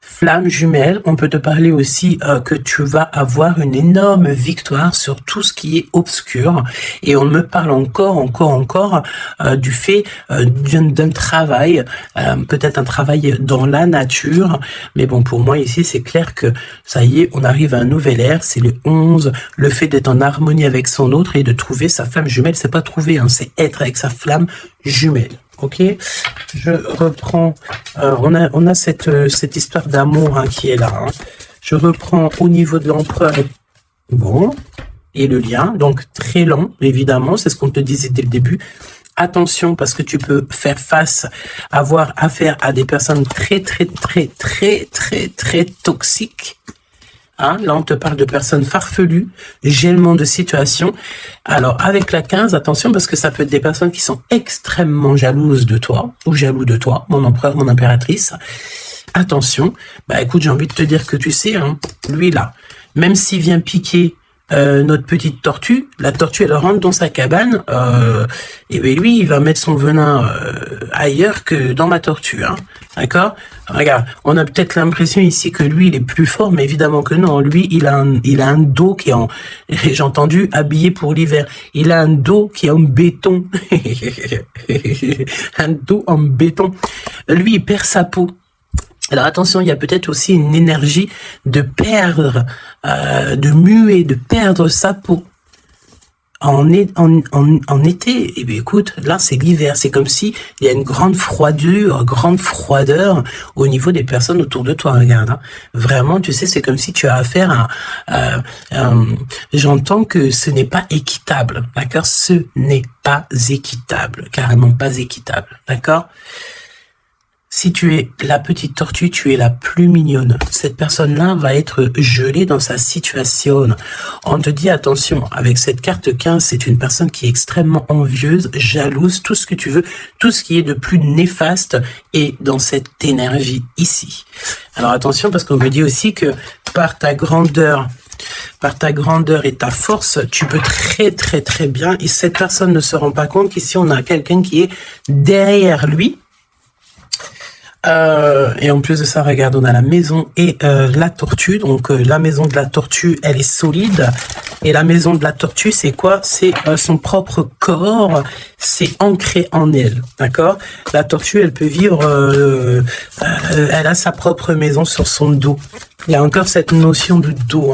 Flamme jumelle, on peut te parler aussi que tu vas avoir une énorme victoire sur tout ce qui est obscur. Et on me parle encore du fait d'un travail, peut-être un travail dans la nature. Mais bon, pour moi ici, c'est clair que ça y est, on arrive à un nouvel ère. C'est le 11, le fait d'être en harmonie avec son autre et de trouver sa flamme jumelle. C'est pas trouver, c'est être avec sa flamme jumelle. Ok, je reprends. On a cette histoire d'amour qui est là. Je reprends au niveau de l'empereur. Bon, et le lien. Donc très lent, évidemment. C'est ce qu'on te disait dès le début. Attention parce que tu peux faire face, avoir affaire à des personnes très toxiques. Là, on te parle de personnes farfelues, gèlement de situation. Alors, avec la 15, attention, parce que ça peut être des personnes qui sont extrêmement jalouses de toi, ou jaloux de toi, mon empereur, mon impératrice. Attention, écoute, j'ai envie de te dire que tu sais, lui là, même s'il vient piquer notre petite tortue, la tortue elle rentre dans sa cabane, et bien lui il va mettre son venin ailleurs que dans ma tortue, d'accord? Regarde, on a peut-être l'impression ici que lui il est plus fort, mais évidemment que non. Lui il a un dos qui est j'ai entendu habillé pour l'hiver. Il a un dos qui est en béton, un dos en béton. Lui il perd sa peau. Alors attention, il y a peut-être aussi une énergie de perdre, de muer, de perdre sa peau. En été, eh bien écoute, là c'est l'hiver, c'est comme si il y a une grande froideur au niveau des personnes autour de toi. Regarde, vraiment, tu sais, c'est comme si tu as affaire à j'entends que ce n'est pas équitable, d'accord? Ce n'est pas équitable, carrément pas équitable, d'accord? Si tu es la petite tortue, tu es la plus mignonne. Cette personne-là va être gelée dans sa situation. On te dit attention, avec cette carte 15, c'est une personne qui est extrêmement envieuse, jalouse, tout ce que tu veux, tout ce qui est de plus néfaste est dans cette énergie ici. Alors attention, parce qu'on me dit aussi que par ta grandeur et ta force, tu peux très bien, et cette personne ne se rend pas compte qu'ici on a quelqu'un qui est derrière lui. Et en plus de ça, regarde, on a la maison et la tortue. Donc la maison de la tortue, elle est solide. Et la maison de la tortue, c'est quoi? C'est son propre corps. C'est ancré en elle, d'accord? La tortue, elle peut vivre. Elle a sa propre maison sur son dos. Il y a encore cette notion de dos,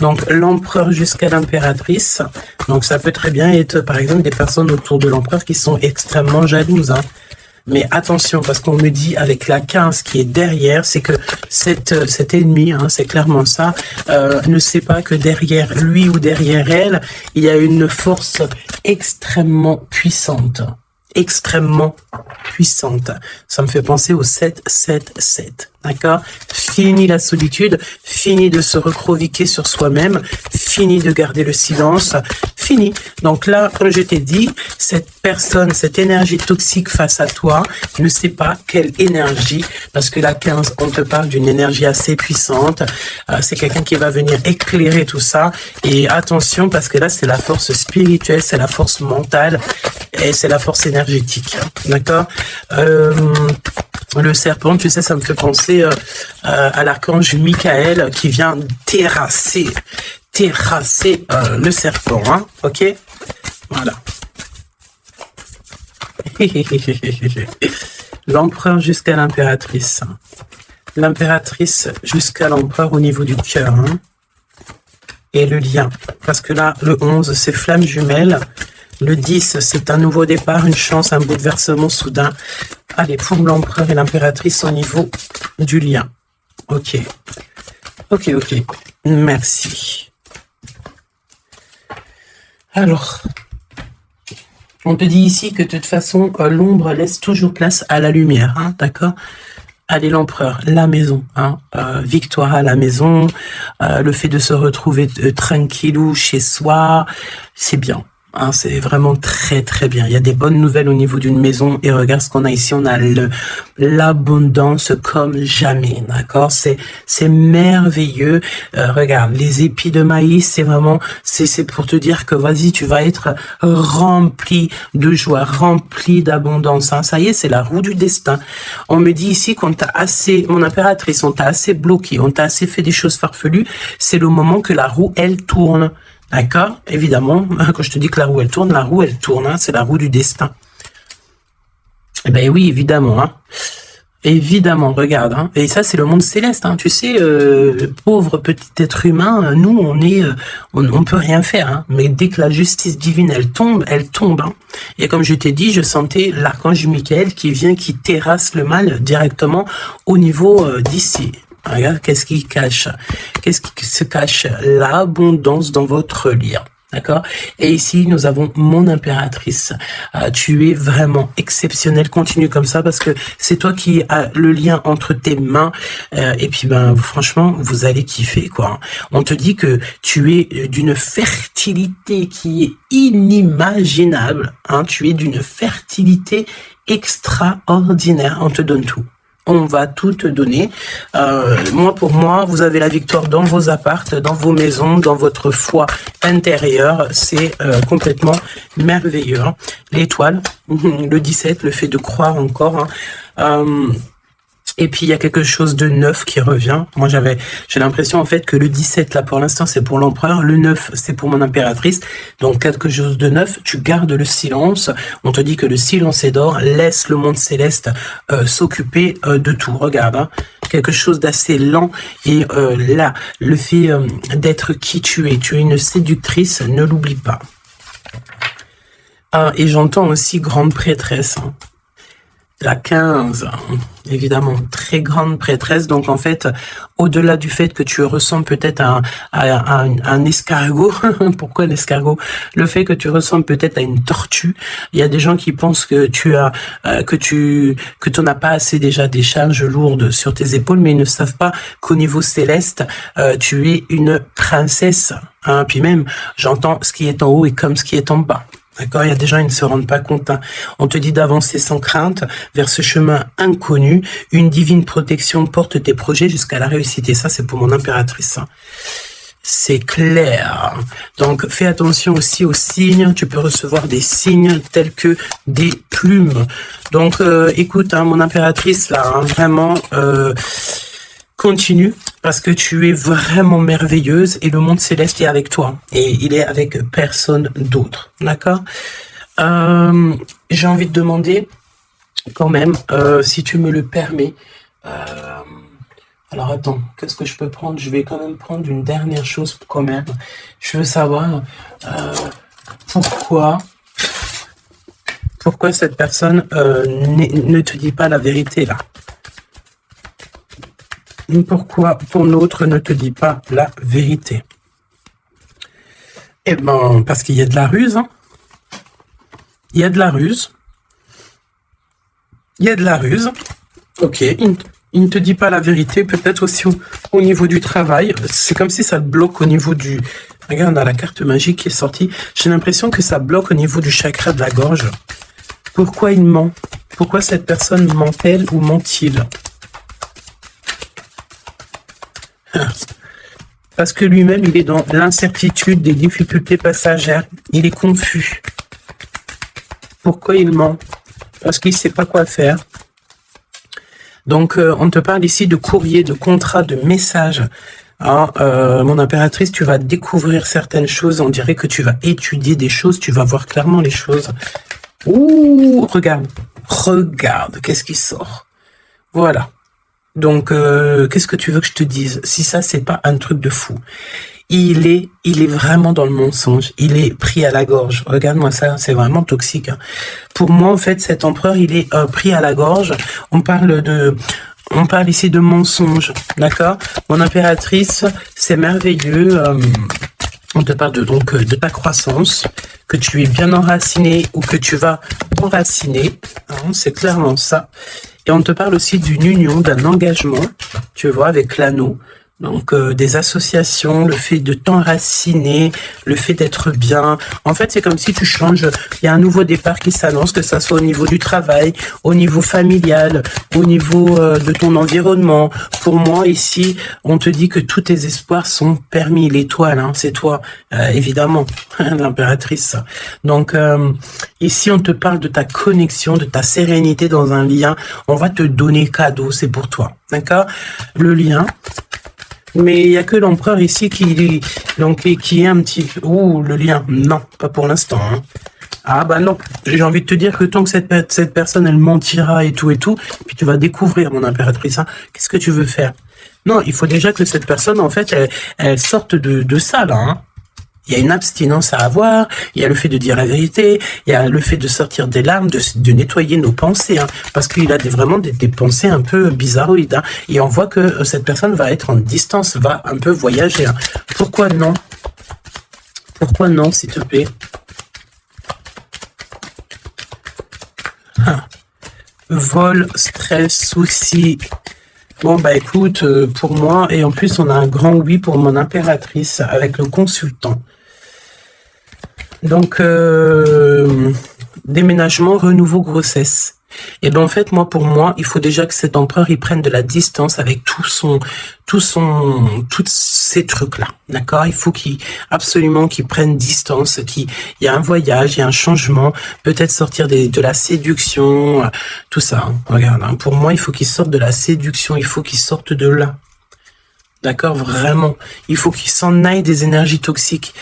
Donc l'empereur jusqu'à l'impératrice. Donc ça peut très bien être, par exemple, des personnes autour de l'empereur qui sont extrêmement jalouses, Mais attention, parce qu'on me dit avec la 15 qui est derrière, c'est que cet ennemi, c'est clairement ça, ne sait pas que derrière lui ou derrière elle, il y a une force extrêmement puissante. extrêmement puissante. Ça me fait penser au 7-7-7. D'accord? Fini la solitude, fini de se recroviquer sur soi-même, fini de garder le silence, fini. Donc là, comme je t'ai dit, cette personne, cette énergie toxique face à toi, ne sait pas quelle énergie, parce que la 15, on te parle d'une énergie assez puissante. C'est quelqu'un qui va venir éclairer tout ça. Et attention, parce que là, c'est la force spirituelle, c'est la force mentale et c'est la force énergétique. D'accord? Le serpent, tu sais, ça me fait penser à l'archange Michael qui vient terrasser le serpent, hein, ok? Voilà. L'empereur jusqu'à l'impératrice. L'impératrice jusqu'à l'empereur au niveau du cœur, hein? Et le lien. Parce que là, le 11, c'est flamme jumelle. Le 10, c'est un nouveau départ, une chance, un bouleversement soudain. Allez, pour l'empereur et l'impératrice au niveau du lien. Ok. Ok. Merci. Alors, on te dit ici que de toute façon, l'ombre laisse toujours place à la lumière, hein, d'accord? Allez, l'empereur, la maison, hein, victoire à la maison, le fait de se retrouver tranquillou chez soi, c'est bien. Hein, c'est vraiment très très bien. Il y a des bonnes nouvelles au niveau d'une maison et regarde ce qu'on a ici. On a l'abondance comme jamais, d'accord? C'est merveilleux. Regarde, les épis de maïs, c'est vraiment c'est pour te dire que vas-y, tu vas être rempli de joie, rempli d'abondance. Hein. Ça y est, c'est la roue du destin. On me dit ici qu'on t'a assez, mon impératrice, on t'a assez bloqué, on t'a assez fait des choses farfelues. C'est le moment que la roue elle tourne. D'accord? Évidemment, quand je te dis que la roue elle tourne, hein, c'est la roue du destin. Eh ben oui, évidemment, hein. Évidemment, regarde, hein. Et ça c'est le monde céleste, hein. Tu sais, pauvre petit être humain, nous on peut rien faire, hein. Mais dès que la justice divine elle tombe, hein. Et comme je t'ai dit, je sentais l'archange Michael qui vient, qui terrasse le mal directement au niveau d'ici. Regarde, qu'est-ce qui cache? Qu'est-ce qui se cache? L'abondance dans votre lien. D'accord? Et ici, nous avons mon impératrice. Tu es vraiment exceptionnel. Continue comme ça parce que c'est toi qui as le lien entre tes mains. Et puis, ben, franchement, vous allez kiffer, quoi. On te dit que tu es d'une fertilité qui est inimaginable. Hein? Tu es d'une fertilité extraordinaire. On te donne tout. On va tout te donner. Pour moi, vous avez la victoire dans vos appartes, dans vos maisons, dans votre foi intérieure. C'est complètement merveilleux. Hein. L'étoile, le 17, le fait de croire encore. Hein. Et puis, il y a quelque chose de neuf qui revient. Moi, j'ai l'impression, en fait, que le 17, là, pour l'instant, c'est pour l'empereur. Le 9, c'est pour mon impératrice. Donc, quelque chose de neuf. Tu gardes le silence. On te dit que le silence est d'or. Laisse le monde céleste s'occuper de tout. Regarde, hein. Quelque chose d'assez lent. Et là, le fait d'être qui tu es une séductrice, ne l'oublie pas. Et j'entends aussi grande prêtresse, hein. La 15, évidemment, très grande prêtresse. Donc, en fait, au-delà du fait que tu ressembles peut-être à un escargot, pourquoi l'escargot? Le fait que tu ressembles peut-être à une tortue. Il y a des gens qui pensent que tu n'as pas assez déjà des charges lourdes sur tes épaules, mais ils ne savent pas qu'au niveau céleste, tu es une princesse. Hein. Puis même, j'entends ce qui est en haut est comme ce qui est en bas. D'accord, il y a des gens, ils ne se rendent pas compte. Hein. On te dit d'avancer sans crainte vers ce chemin inconnu. Une divine protection porte tes projets jusqu'à la réussite. Et ça, c'est pour mon impératrice. Hein. C'est clair. Donc, fais attention aussi aux signes. Tu peux recevoir des signes tels que des plumes. Donc, écoute, hein, mon impératrice, là, hein, vraiment... continue, parce que tu es vraiment merveilleuse et le monde céleste est avec toi. Et il est avec personne d'autre. D'accord? J'ai envie de demander, quand même, si tu me le permets. Alors attends, qu'est-ce que je peux prendre? Je vais quand même prendre une dernière chose quand même. Je veux savoir pourquoi cette personne ne te dit pas la vérité là. Pourquoi ton autre ne te dit pas la vérité? Eh ben, parce qu'il y a de la ruse. Hein. Il y a de la ruse. Il y a de la ruse. Ok, il ne te dit pas la vérité, peut-être aussi au niveau du travail. C'est comme si ça le bloque au niveau du... Regarde, on a la carte magique qui est sortie. J'ai l'impression que ça bloque au niveau du chakra de la gorge. Pourquoi il ment? Pourquoi cette personne ment-elle ou ment-il? Parce que lui-même, il est dans l'incertitude, des difficultés passagères. Il est confus. Pourquoi il ment? Parce qu'il ne sait pas quoi faire. Donc, on te parle ici de courrier, de contrat, de message. Hein, mon impératrice, tu vas découvrir certaines choses. On dirait que tu vas étudier des choses. Tu vas voir clairement les choses. Ouh, regarde. Regarde, qu'est-ce qui sort? Voilà. Donc, qu'est-ce que tu veux que je te dise? Si ça, c'est pas un truc de fou. Il est vraiment dans le mensonge. Il est pris à la gorge. Regarde-moi ça, c'est vraiment toxique. Hein. Pour moi, en fait, cet empereur, il est pris à la gorge. On parle ici de mensonge, d'accord? Mon impératrice, c'est merveilleux. On te parle de ta croissance, que tu es bien enraciné ou que tu vas enraciner. Hein, c'est clairement ça. Et on te parle aussi d'une union, d'un engagement, tu vois, avec l'anneau. Donc, des associations, le fait de t'enraciner, le fait d'être bien. En fait, c'est comme si tu changes. Il y a un nouveau départ qui s'annonce, que ça soit au niveau du travail, au niveau familial, au niveau de ton environnement. Pour moi, ici, on te dit que tous tes espoirs sont permis. L'étoile, hein, c'est toi, évidemment, l'impératrice. Donc, ici, on te parle de ta connexion, de ta sérénité dans un lien. On va te donner cadeau, c'est pour toi. D'accord? Le lien... Mais il n'y a que l'empereur ici qui est un petit... Ouh, le lien. Non, pas pour l'instant. Hein. Ah bah non, j'ai envie de te dire que tant que cette personne, elle mentira et tout, puis tu vas découvrir, mon impératrice, hein, qu'est-ce que tu veux faire? Non, il faut déjà que cette personne, en fait, elle sorte de ça, là. Hein. Il y a une abstinence à avoir, il y a le fait de dire la vérité, il y a le fait de sortir des larmes, de nettoyer nos pensées, hein, parce qu'il a vraiment des pensées un peu bizarroïdes. Hein, et on voit que cette personne va être en distance, va un peu voyager. Hein. Pourquoi non? Pourquoi non, s'il te plaît? Ah. Vol, stress, soucis. Bon, bah écoute, pour moi, et en plus, on a un grand oui pour mon impératrice avec le consultant. Donc, déménagement, renouveau, grossesse. Et ben en fait, pour moi, il faut déjà que cet empereur, il prenne de la distance avec tous ces trucs-là. D'accord? Il faut absolument qu'il prenne distance, il y a un voyage, il y a un changement, peut-être sortir de la séduction, tout ça. Hein. Regarde, hein, pour moi, il faut qu'il sorte de la séduction, il faut qu'il sorte de là. D'accord, vraiment. Il faut qu'il s'en aille des énergies toxiques.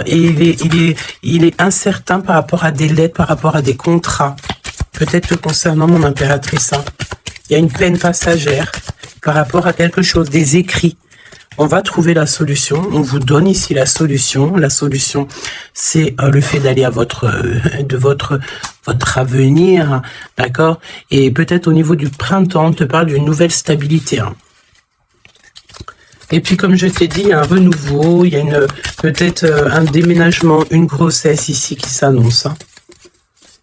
Et il est incertain par rapport à des lettres, par rapport à des contrats. Peut-être que concernant mon impératrice, hein, il y a une peine passagère par rapport à quelque chose, des écrits. On va trouver la solution. On vous donne ici la solution. La solution, c'est le fait d'aller à votre avenir, d'accord. Et peut-être au niveau du printemps, on te parle d'une nouvelle stabilité. Hein. Et puis, comme je t'ai dit, il y a un renouveau, il y a peut-être un déménagement, une grossesse ici qui s'annonce. Hein.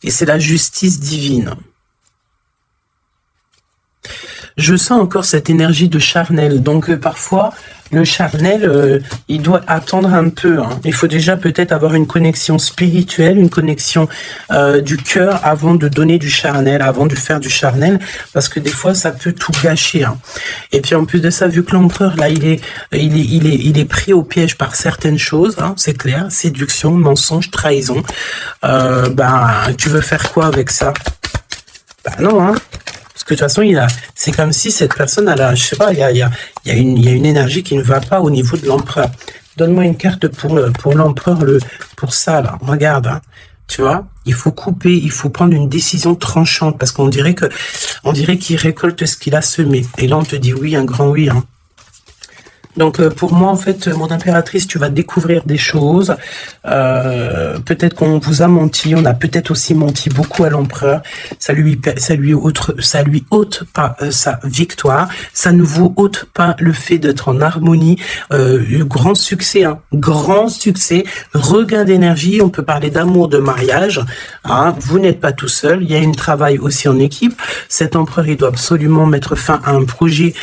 Et c'est la justice divine. Je sens encore cette énergie de charnel. Donc, parfois, le charnel, il doit attendre un peu. Hein. Il faut déjà peut-être avoir une connexion spirituelle, une connexion du cœur avant de donner du charnel, avant de faire du charnel, parce que des fois, ça peut tout gâcher. Hein. Et puis, en plus de ça, vu que l'empereur, là, il est pris au piège par certaines choses, hein, c'est clair, séduction, mensonge, trahison. Tu veux faire quoi avec ça? Non, hein. Parce que de toute façon, c'est comme si cette personne, je sais pas, il y a une énergie qui ne va pas au niveau de l'empereur. Donne-moi une carte pour l'empereur, pour ça, là. Regarde, hein. Tu vois, il faut couper, il faut prendre une décision tranchante, parce qu'on dirait qu'il récolte ce qu'il a semé. Et là, on te dit oui, un grand oui, hein. Donc pour moi, en fait, mon impératrice, tu vas découvrir des choses. Peut-être qu'on vous a menti, on a peut-être aussi menti beaucoup à l'empereur. Ça lui ôte pas sa victoire, ça ne vous ôte pas le fait d'être en harmonie. Grand succès, hein, grand succès, regain d'énergie. On peut parler d'amour, de mariage. Hein, vous n'êtes pas tout seul. Il y a un travail aussi en équipe. Cet empereur, il doit absolument mettre fin à un projet,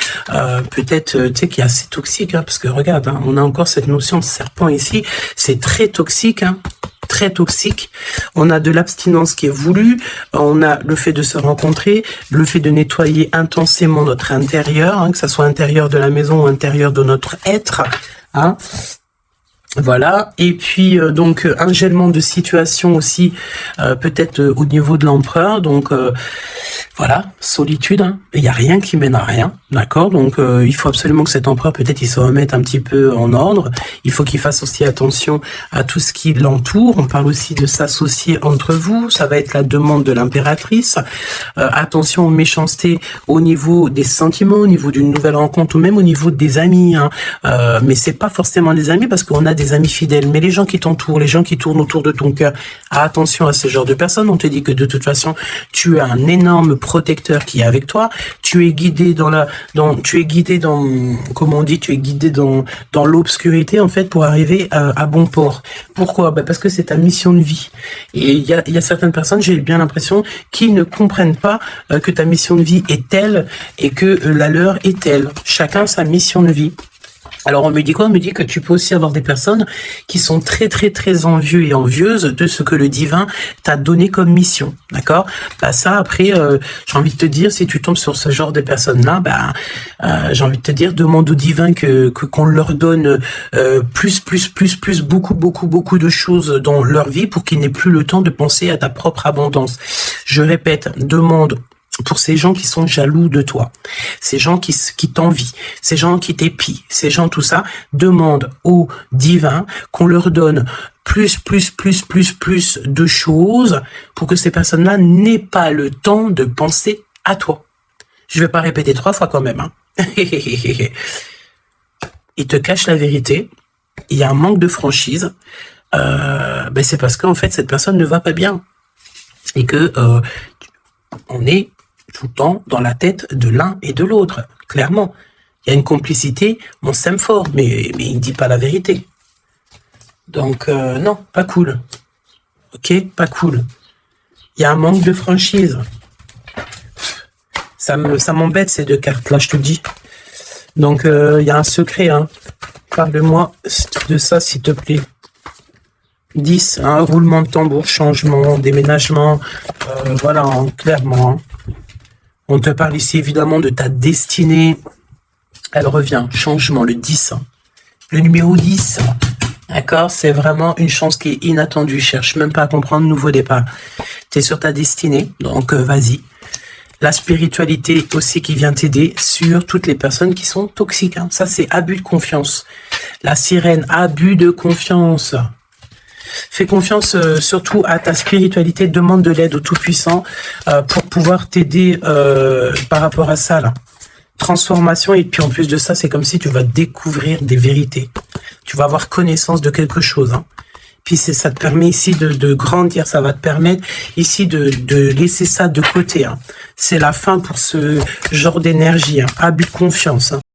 peut-être, tu sais, qui est assez toxique. Parce que regarde, hein, on a encore cette notion de serpent ici, c'est très toxique, hein, très toxique. On a de l'abstinence qui est voulue, on a le fait de se rencontrer, le fait de nettoyer intensément notre intérieur, hein, que ça soit intérieur de la maison ou intérieur de notre être, hein. Voilà, et puis donc un gèlement de situation aussi, peut-être au niveau de l'empereur, donc voilà, solitude, hein. Il n'y a rien qui mène à rien, d'accord, donc il faut absolument que cet empereur, peut-être il se remette un petit peu en ordre, il faut qu'il fasse aussi attention à tout ce qui l'entoure, on parle aussi de s'associer entre vous, ça va être la demande de l'impératrice, attention aux méchancetés au niveau des sentiments, au niveau d'une nouvelle rencontre, ou même au niveau des amis, hein. Mais c'est pas forcément des amis, parce qu'on a des amis fidèles, mais les gens qui t'entourent, les gens qui tournent autour de ton cœur, attention à ce genre de personnes. On te dit que de toute façon, tu as un énorme protecteur qui est avec toi, tu es guidé comment on dit, tu es guidé dans l'obscurité, en fait, pour arriver à bon port. Pourquoi? Bah parce que c'est ta mission de vie. Et il y a certaines personnes, j'ai bien l'impression, qui ne comprennent pas que ta mission de vie est telle et que la leur est telle. Chacun sa mission de vie. Alors on me dit quoi? On me dit que tu peux aussi avoir des personnes qui sont très très très envieux et envieuses de ce que le divin t'a donné comme mission, d'accord? Bah ça après, j'ai envie de te dire, si tu tombes sur ce genre de personnes-là, j'ai envie de te dire, demande au divin qu'on leur donne plus, beaucoup de choses dans leur vie pour qu'ils n'aient plus le temps de penser à ta propre abondance. Je répète, demande pour ces gens qui sont jaloux de toi, ces gens qui t'envient, ces gens qui t'épient, ces gens tout ça, demande au divin qu'on leur donne plus de choses pour que ces personnes-là n'aient pas le temps de penser à toi. Je vais pas répéter 3 fois quand même, hein. Il te cache la vérité, il y a un manque de franchise, c'est parce qu'en fait cette personne ne va pas bien et que on est tout le temps dans la tête de l'un et de l'autre, clairement. Il y a une complicité, on s'aime fort, mais il ne dit pas la vérité. Donc, non, pas cool. Ok, pas cool. Il y a un manque de franchise. Ça m'embête ces 2 cartes-là, je te le dis. Donc, il y a un secret, hein. Parle-moi de ça, s'il te plaît. 10, hein, roulement de tambour, changement, déménagement, voilà, hein, clairement. Hein. On te parle ici évidemment de ta destinée. Elle revient, changement, le 10. Hein. Le numéro 10, d'accord, c'est vraiment une chance qui est inattendue. Cherche même pas à comprendre, nouveau départ. Tu es sur ta destinée, donc vas-y. La spiritualité aussi qui vient t'aider sur toutes les personnes qui sont toxiques. Hein. Ça, c'est abus de confiance. La sirène, abus de confiance. Fais confiance surtout à ta spiritualité, demande de l'aide au Tout-Puissant pour pouvoir t'aider par rapport à ça, là. Transformation, et puis en plus de ça, c'est comme si tu vas découvrir des vérités. Tu vas avoir connaissance de quelque chose. Hein. Puis ça te permet ici de grandir, ça va te permettre ici de laisser ça de côté. Hein. C'est la fin pour ce genre d'énergie, hein. Abus de confiance. Hein.